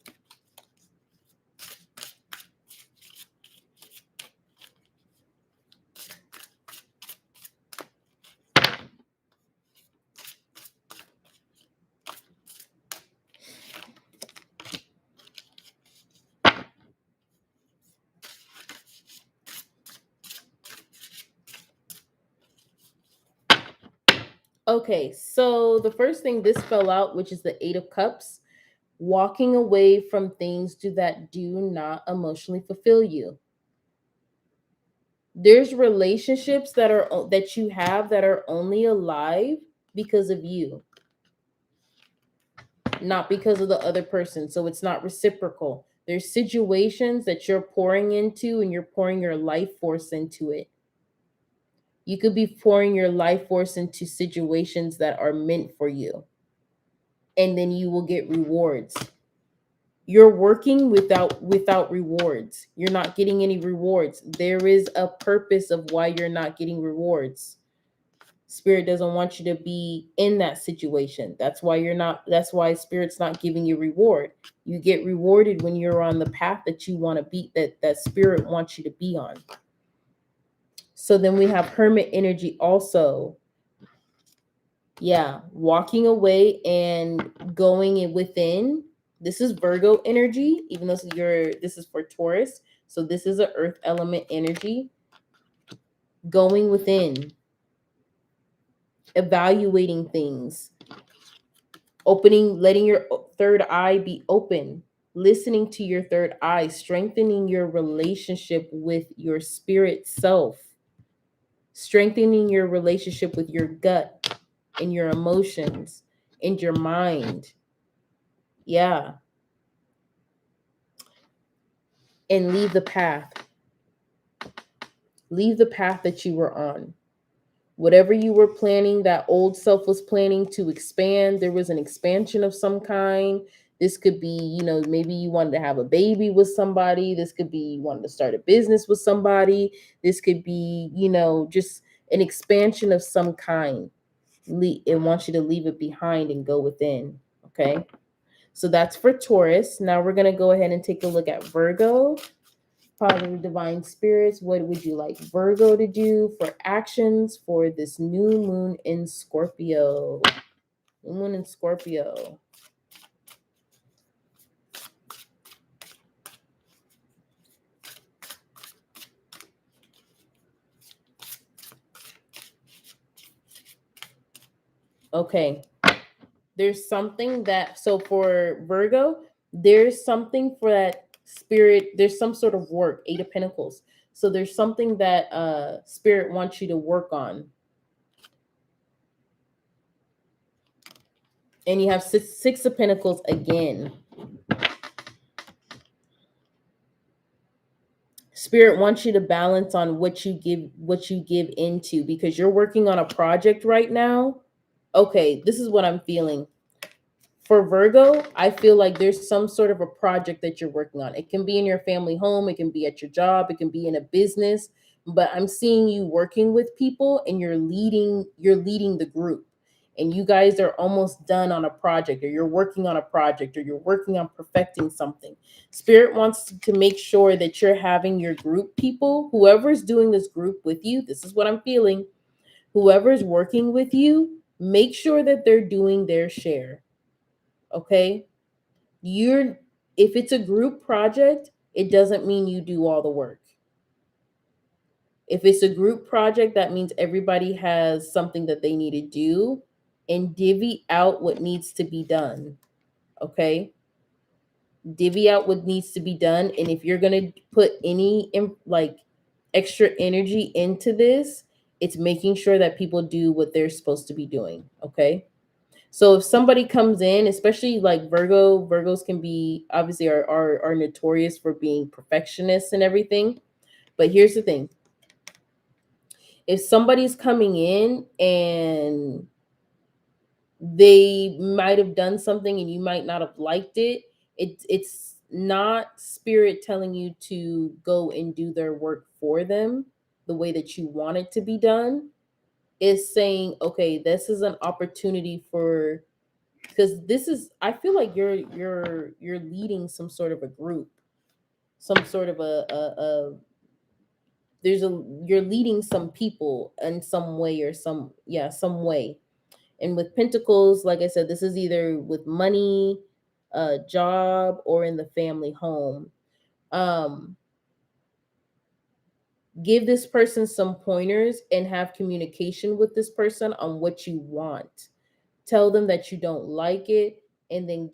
Okay, so the first thing this fell out, which is the Eight of Cups, walking away from things that do not emotionally fulfill you. There's relationships that you have that are only alive because of you, not because of the other person. So it's not reciprocal. There's situations that you're pouring into and you're pouring your life force into it. You could be pouring your life force into situations that are meant for you, and then you will get rewards. You're working without rewards. You're not getting any rewards. There is a purpose of why you're not getting rewards. Spirit doesn't want you to be in that situation. That's why Spirit's not giving you reward. You get rewarded when you're on the path that you want to be, that Spirit wants you to be on. So then we have Hermit energy also. Yeah, walking away and going in within. This is Virgo energy, even though this is for Taurus. So this is an earth element energy. Going within, evaluating things, opening, letting your third eye be open, listening to your third eye, strengthening your relationship with your spirit self, strengthening your relationship with your gut and your emotions and your mind. Yeah. And leave the path. Leave the path that you were on. Whatever you were planning, that old self was planning to expand. There was an expansion of some kind. This could be, maybe you wanted to have a baby with somebody. This could be you wanted to start a business with somebody. This could be, just an expansion of some kind. It wants you to leave it behind and go within. Okay. So that's for Taurus. Now we're going to go ahead and take a look at Virgo. Father, divine spirits, what would you like Virgo to do for actions for this new moon in Scorpio? New moon in Scorpio. Okay. There's something so for Virgo, there's something for that spirit. There's some sort of work, 8 of Pentacles. So there's something that spirit wants you to work on. And you have 6 of Pentacles again. Spirit wants you to balance on what you give into, because you're working on a project right now. Okay, this is what I'm feeling. For Virgo, I feel like there's some sort of a project that you're working on. It can be in your family home, it can be at your job, it can be in a business, but I'm seeing you working with people and you're leading the group. And you guys are almost done on a project, or you're working on a project, or you're working on perfecting something. Spirit wants to make sure that you're having your group people, whoever's doing this group with you, this is what I'm feeling. Whoever's working with you, make sure that they're doing their share. Okay? If it's a group project, it doesn't mean you do all the work. If it's a group project, that means everybody has something that they need to do, and divvy out what needs to be done. Okay? Divvy out what needs to be done. And if you're going to put any extra energy into this, it's making sure that people do what they're supposed to be doing. Okay? So if somebody comes in, especially like Virgos can be obviously are notorious for being perfectionists and everything. But here's the thing. If somebody's coming in and they might have done something and you might not have liked it, it's not spirit telling you to go and do their work for them the way that you want it to be done. It's saying, okay, this is an opportunity for, because I feel like you're leading some sort of a group, some sort of you're leading some people in some way, or some way. And with Pentacles, like I said, this is either with money, a job, or in the family home. Give this person some pointers and have communication with this person on what you want. Tell them that you don't like it, and then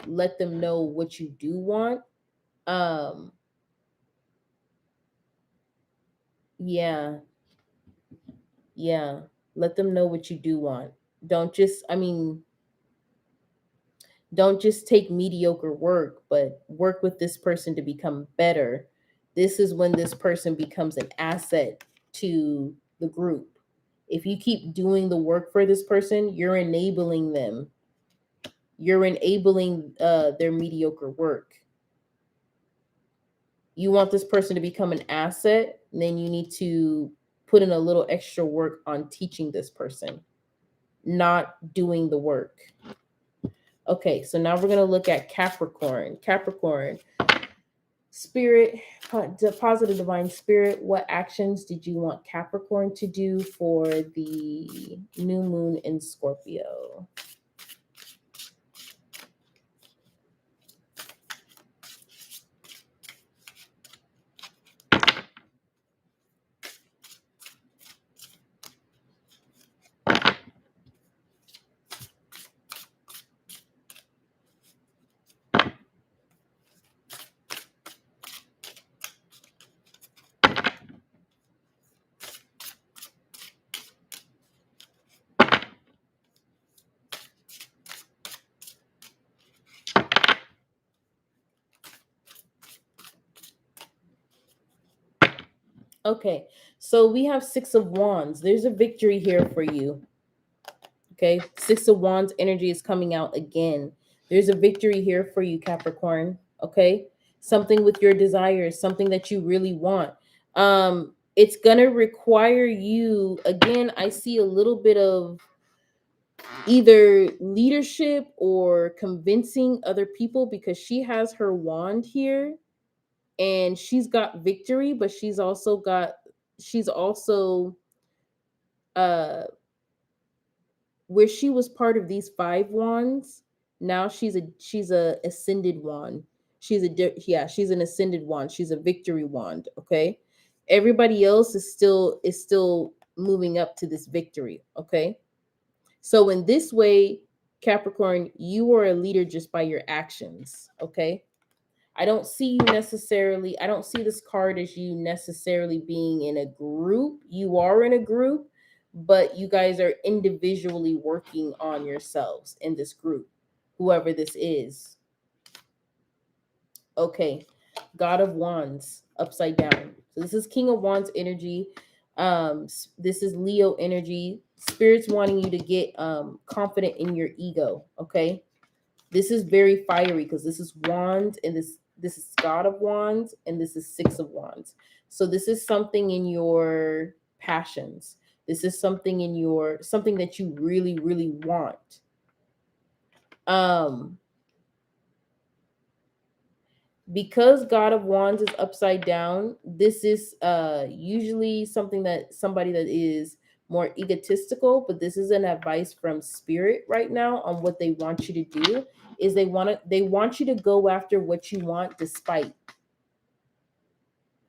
let them know what you do want. Yeah. Let them know what you do want. Don't just don't just take mediocre work, but work with this person to become better. This is when this person becomes an asset to the group. If you keep doing the work for this person, you're enabling them. You're enabling their mediocre work. You want this person to become an asset, then you need to put in a little extra work on teaching this person, not doing the work. Okay, so now we're going to look at Capricorn. Capricorn, spirit, positive divine spirit, what actions did you want Capricorn to do for the new moon in Scorpio? Okay, so we have Six of Wands. There's a victory here for you. Okay, Six of Wands energy is coming out again. There's a victory here for you, Capricorn. Okay, something with your desires, something that you really want. It's gonna require you, again, I see a little bit of either leadership or convincing other people, because she has her wand here and she's got victory, but she's also uh where she was part of these five wands. Now she's a ascended wand. She's an ascended wand. She's a victory wand. Okay, everybody else is still moving up to this victory. Okay, so in this way, Capricorn, you are a leader just by your actions. Okay, I don't see this card as you necessarily being in a group. You are in a group, but you guys are individually working on yourselves in this group, whoever this is. Okay, God of Wands upside down. So this is King of Wands energy. This is Leo energy. Spirit's wanting you to get confident in your ego. Okay, this is very fiery because this is Wands, and this is God of Wands, and this is Six of Wands. So this is something in your passions. This is something something that you really, really want. Because God of Wands is upside down, this is usually somebody that is more egotistical, but this is an advice from spirit right now on what they want you to do. Is they want you to go after what you want despite.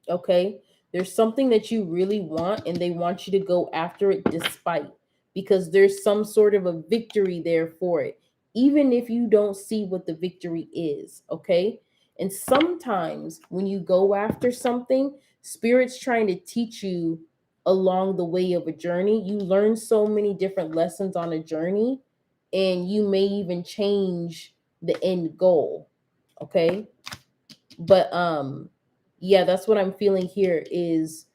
Okay, there's something that you really want and they want you to go after it despite, because there's some sort of a victory there for it, even if you don't see what the victory is. Okay, and sometimes when you go after something, spirit's trying to teach you along the way of a journey. You learn so many different lessons on a journey, and you may even change the end goal. Okay, but yeah, that's what I'm feeling here. Is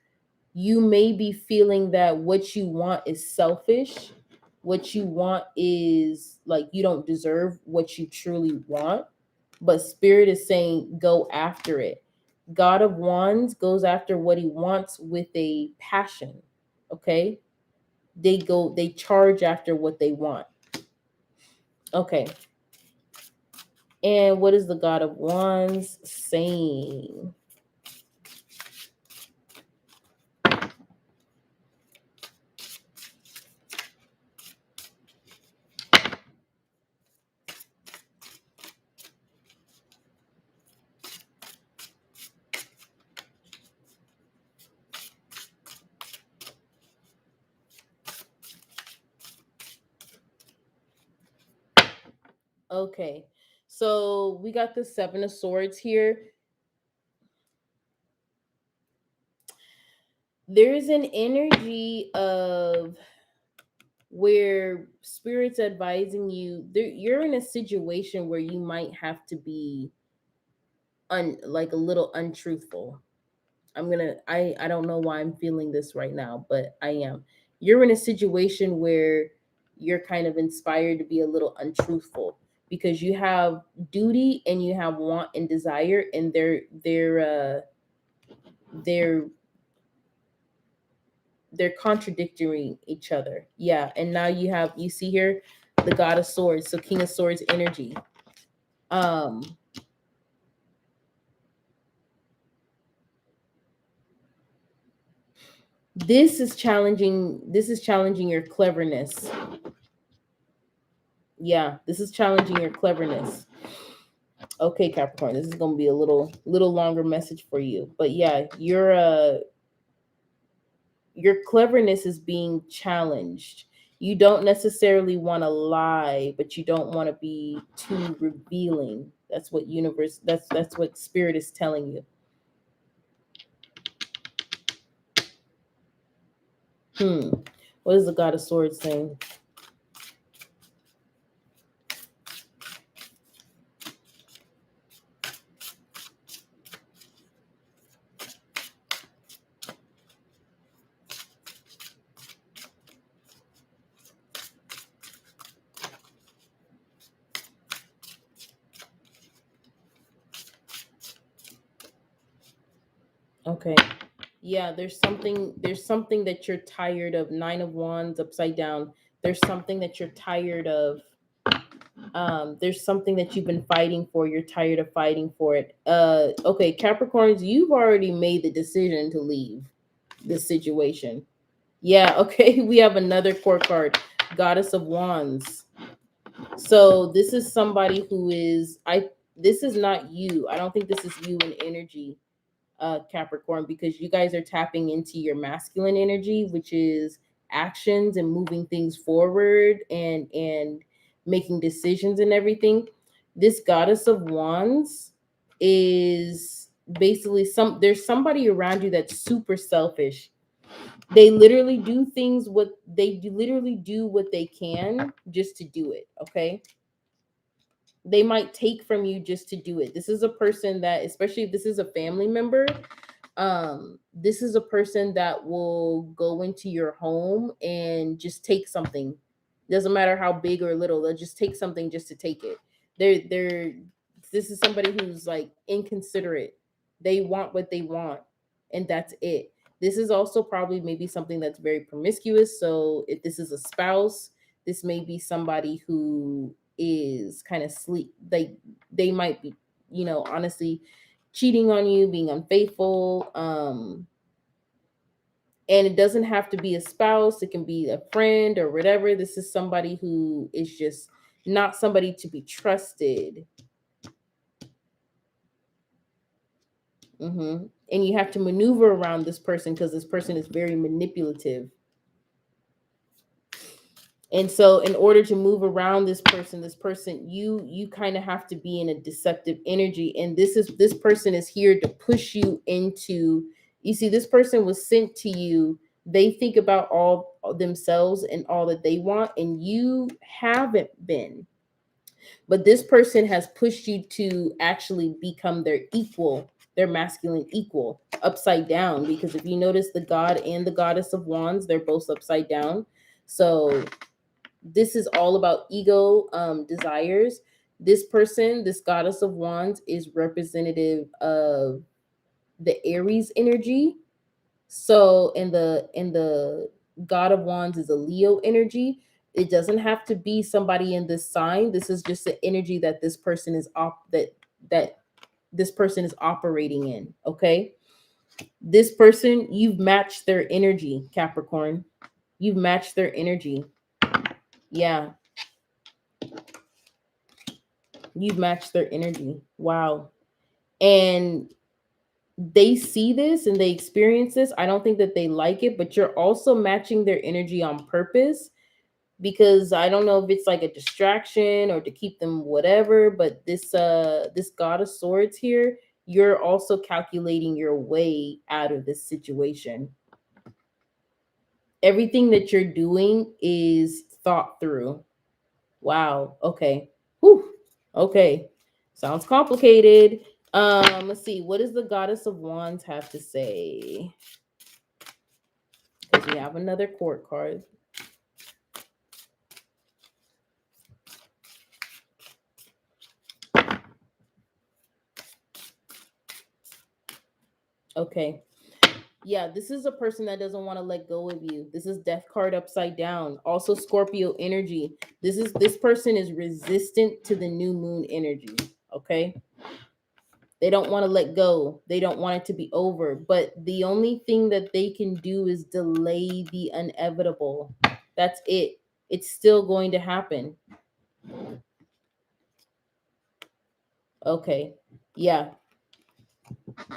you may be feeling that what you want is selfish, what you want is like you don't deserve what you truly want, but spirit is saying go after it. God of Wands goes after what he wants with a passion. Okay, they charge after what they want. Okay, and what is the God of Wands saying? Okay, so we got the Seven of Swords here. There's an energy of where spirit's advising you. You're in a situation where you might have to be like a little untruthful. I don't know why I'm feeling this right now, but I am. You're in a situation where you're kind of inspired to be a little untruthful, because you have duty and you have want and desire, and they're they're contradicting each other. Yeah, and now you see here the God of Swords, so King of Swords energy. This is challenging your cleverness. Yeah, this is challenging your cleverness. Okay, Capricorn, this is going to be a little longer message for you. But yeah, your cleverness is being challenged. You don't necessarily want to lie, but you don't want to be too revealing. That's what that's what spirit is telling you. What is the God of Swords saying? Okay. Yeah, there's something that you're tired of. Nine of Wands upside down. There's something that you're tired of. There's something that you've been fighting for. You're tired of fighting for it. Okay, Capricorns, you've already made the decision to leave this situation. Yeah, okay. We have another court card, Goddess of Wands. So this is somebody who is this is not you. I don't think this is you in energy, Capricorn, because you guys are tapping into your masculine energy, which is actions and moving things forward and making decisions and everything. This Goddess of Wands is basically there's somebody around you that's super selfish. They literally do things literally do what they can just to do it. Okay, they might take from you just to do it. This is a person that, especially if this is a family member, this is a person that will go into your home and just take something. Doesn't matter how big or little, they'll just take something just to take it. They're This is somebody who's like inconsiderate. They want what they want, and that's it. This is also probably maybe something that's very promiscuous. So if this is a spouse, this may be somebody who is kind of sleep, like they might be, honestly cheating on you, being unfaithful. And it doesn't have to be a spouse, it can be a friend or whatever. This is somebody who is just not somebody to be trusted. And you have to maneuver around this person because this person is very manipulative. And so in order to move around this person, you kind of have to be in a deceptive energy. And this person is here to push you into, you see, this person was sent to you. They think about all themselves and all that they want, and you haven't been. But this person has pushed you to actually become their equal, their masculine equal, upside down. Because if you notice, the God and the Goddess of Wands, they're both upside down. So this is all about ego, desires. This person, this Goddess of Wands, is representative of the Aries energy. So in the God of Wands is a Leo energy. It doesn't have to be somebody in this sign. This is just the energy that this person is that this person is operating in. Okay, this person, you've matched their energy, Capricorn. You've matched their energy. Yeah, you've matched their energy. Wow. And they see this and they experience this. I don't think that they like it, but you're also matching their energy on purpose, because I don't know if it's like a distraction or to keep them whatever, but this God of Swords here, you're also calculating your way out of this situation. Everything that you're doing is thought through. Wow. Okay. Whew. Okay. Sounds complicated. Let's see. What does the Goddess of Wands have to say? Because we have another court card. Okay. Yeah, this is a person that doesn't want to let go of you. This is death card upside down. Also Scorpio energy. This person is resistant to the new moon energy, okay? They don't want to let go. They don't want it to be over, but the only thing that they can do is delay the inevitable. That's it. It's still going to happen. Okay. Yeah,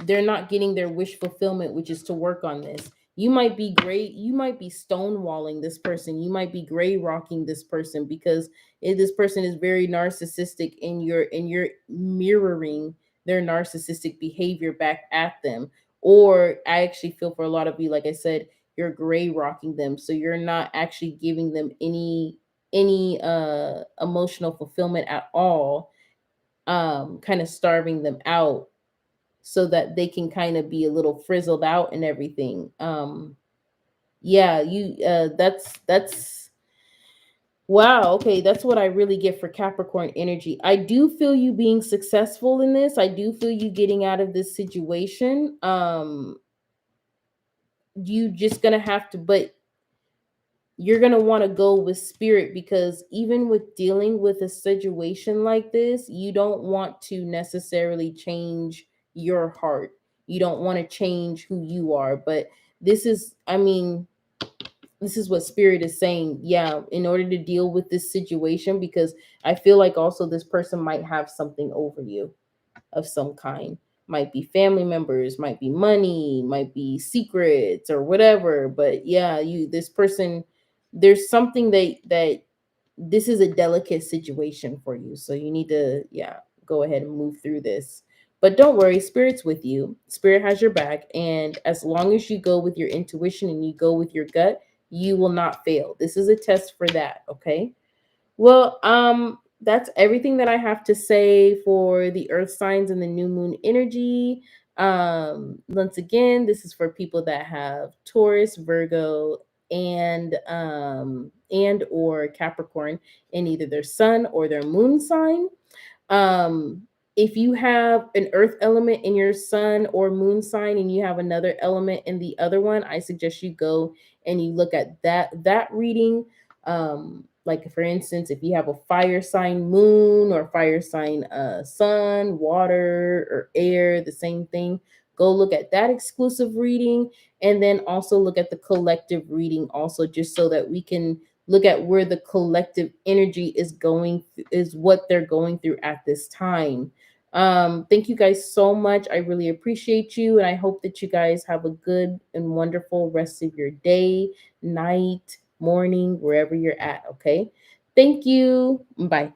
they're not getting their wish fulfillment, which is to work on this. You might be great. You might be stonewalling this person. You might be gray rocking this person because this person is very narcissistic, and you're mirroring their narcissistic behavior back at them. Or I actually feel for a lot of you, like I said, you're gray rocking them, so you're not actually giving them any emotional fulfillment at all, kind of starving them out so that they can kind of be a little frizzled out and everything. Yeah, you that's wow, okay, that's what I really get for Capricorn energy. I do feel you being successful in this. I do feel you getting out of this situation. You just gonna have to, but you're going to want to go with spirit, because even with dealing with a situation like this, you don't want to necessarily change your heart. You don't want to change who you are. But this is, I mean, this is what spirit is saying. Yeah, in order to deal with this situation, because I feel like also this person might have something over you of some kind. Might be family members, might be money, might be secrets or whatever. But yeah, this person, there's something that this is a delicate situation for you. So you need to, yeah, go ahead and move through this. But don't worry, spirit's with you. Spirit has your back. And as long as you go with your intuition and you go with your gut, you will not fail. This is a test for that. Okay. Well, that's everything that I have to say for the earth signs and the new moon energy. Once again, this is for people that have Taurus, Virgo, and or Capricorn in either their sun or their moon sign. If you have an earth element in your sun or moon sign and you have another element in the other one, I suggest you go and you look at that reading. Like for instance, if you have a fire sign moon or fire sign sun, water or air, the same thing, go look at that exclusive reading, and then also look at the collective reading also, just so that we can look at where the collective energy is going, is what they're going through at this time. Thank you guys so much. I really appreciate you, and I hope that you guys have a good and wonderful rest of your day, night, morning, wherever you're at. Okay. Thank you. Bye.